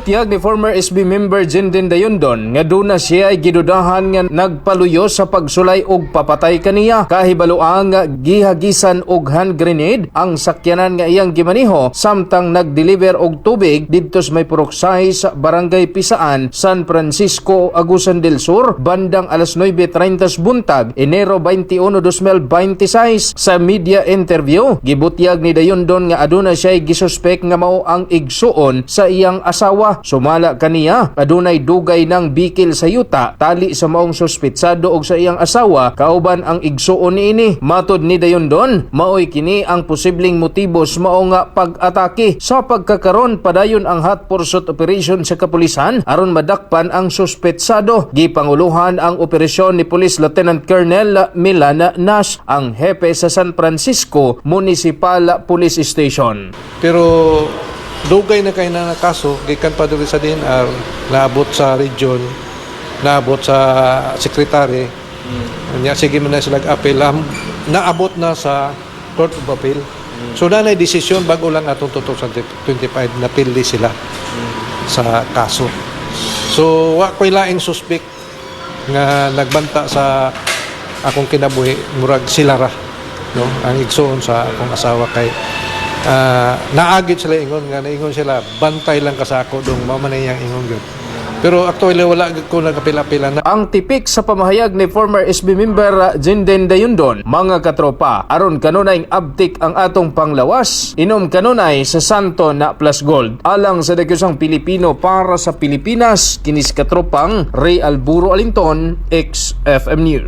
Tiyag ni former SB member Jindin Dayondon nga duna siya ay gidudahan nga nagpaluyo sa pagsulay og papatay kaniya. Kahibaloang nga gihagisan og hand grenade ang sakyanan nga iyang gimaniho samtang nag-deliver og tubig didto sa may Puruksay sa Barangay Pisaan, San Francisco, Agusan del Sur bandang alas 9:30 buntag, Enero 21, 2026. Sa media interview, gibutyag ni Dayondon nga aduna siya gisuspek nga mao ang igsuon sa iyang asawa. Sumala kaniya adunay dugay ng bikil sa yuta tali sa maong suspetsado og sa iyang asawa kauban ang igsuon niini. Matud ni Dayondon, maoy kini ang posibleng motibos mao nga pag-atake. Sa pagkakaron padayon ang hot pursuit operation sa kapulisan aron madakpan ang suspetsado. Gipanguluhan ang operasyon ni Police Lieutenant Colonel Milan Nash, ang hepe sa San Francisco Municipal Police Station. Pero dugay na kayo na kaso, gikan pa dito sa DNR, naabot sa region, naabot sa secretary, sige mo na sila appeal, naabot na sa Court of Appeal. So nanay desisyon bago lang atong 2025 na pili sila sa kaso. So wa ko'y laing suspect nga nagbanta sa akong kinabuhi, murag sila ra, no? Ang igsoon sa akong asawa kay naagit sila ingon nga naingon sila bantay lang ka sa ako dong mamanay ang ingon gyud. Pero actually wala ko nagapila-pila na. Ang tipik sa pamahayag ni former SB member Jindin Dayondon, mga katropa, aron kanunay abtik ang atong panglawas, inom kanunay sa Santo na Plus Gold. Alang sa dagyosang Pilipino para sa Pilipinas, kinis katropang Ray Alburo Alinton, XFM News.